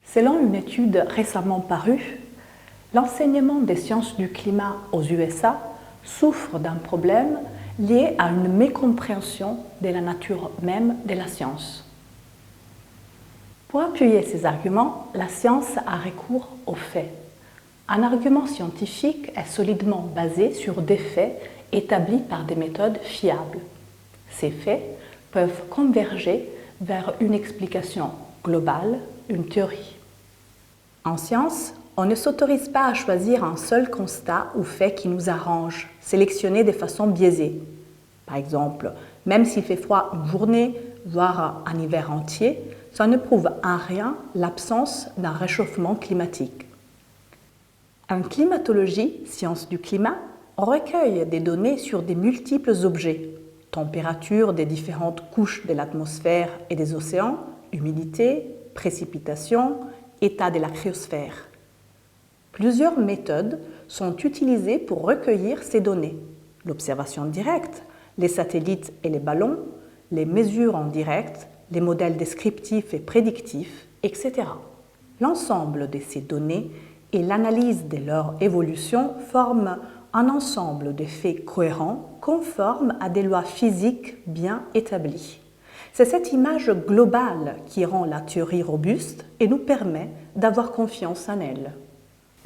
Selon une étude récemment parue, l'enseignement des sciences du climat aux USA souffre d'un problème lié à une mécompréhension de la nature même de la science. Pour appuyer ces arguments, la science a recours aux faits. Un argument scientifique est solidement basé sur des faits établis par des méthodes fiables. Ces faits peuvent converger vers une explication globale, une théorie. En science, on ne s'autorise pas à choisir un seul constat ou fait qui nous arrange, sélectionné de façon biaisée. Par exemple, même s'il fait froid une journée, voire un hiver entier, ça ne prouve en rien l'absence d'un réchauffement climatique. En climatologie, science du climat, on recueille des données sur des multiples objets, température des différentes couches de l'atmosphère et des océans, humidité, précipitation, état de la cryosphère. Plusieurs méthodes sont utilisées pour recueillir ces données. L'observation directe, les satellites et les ballons, les mesures en direct, les modèles descriptifs et prédictifs, etc. L'ensemble de ces données et l'analyse de leur évolution forment un ensemble de faits cohérents, conformes à des lois physiques bien établies. C'est cette image globale qui rend la théorie robuste et nous permet d'avoir confiance en elle.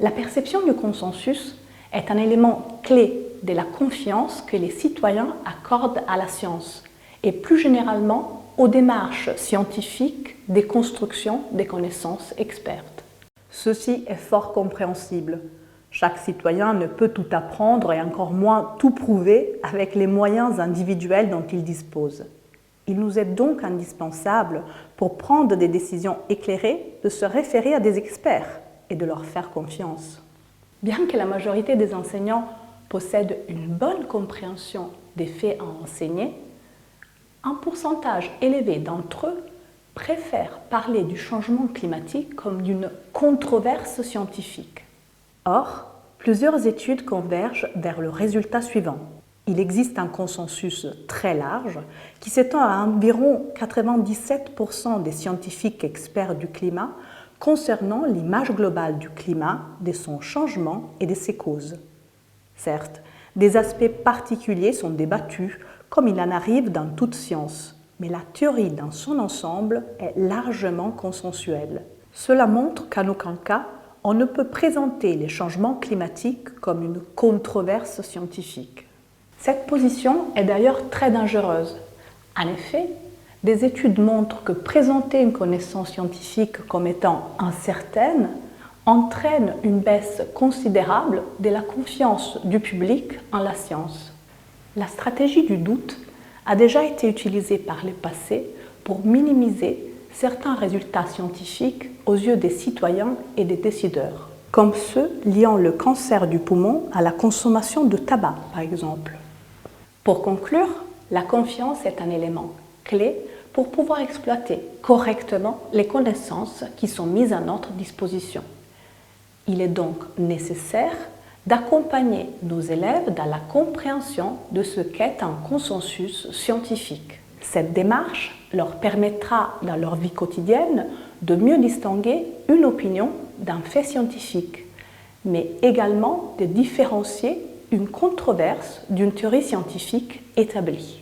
La perception du consensus est un élément clé de la confiance que les citoyens accordent à la science et plus généralement aux démarches scientifiques des constructions des connaissances expertes. Ceci est fort compréhensible. Chaque citoyen ne peut tout apprendre et encore moins tout prouver avec les moyens individuels dont il dispose. Il nous est donc indispensable, pour prendre des décisions éclairées, de se référer à des experts et de leur faire confiance. Bien que la majorité des enseignants possèdent une bonne compréhension des faits à enseigner, un pourcentage élevé d'entre eux préfèrent parler du changement climatique comme d'une controverse scientifique. Or, plusieurs études convergent vers le résultat suivant. Il existe un consensus très large qui s'étend à environ 97% des scientifiques experts du climat concernant l'image globale du climat, de son changement et de ses causes. Certes, des aspects particuliers sont débattus, comme il en arrive dans toute science, mais la théorie dans son ensemble est largement consensuelle. Cela montre qu'en aucun cas, on ne peut présenter les changements climatiques comme une controverse scientifique. Cette position est d'ailleurs très dangereuse. En effet, des études montrent que présenter une connaissance scientifique comme étant incertaine entraîne une baisse considérable de la confiance du public en la science. La stratégie du doute a déjà été utilisée par le passé pour minimiser certains résultats scientifiques aux yeux des citoyens et des décideurs, comme ceux liant le cancer du poumon à la consommation de tabac, par exemple. Pour conclure, la confiance est un élément clé pour pouvoir exploiter correctement les connaissances qui sont mises à notre disposition. Il est donc nécessaire d'accompagner nos élèves dans la compréhension de ce qu'est un consensus scientifique. Cette démarche leur permettra dans leur vie quotidienne de mieux distinguer une opinion d'un fait scientifique, mais également de différencier une controverse d'une théorie scientifique établie.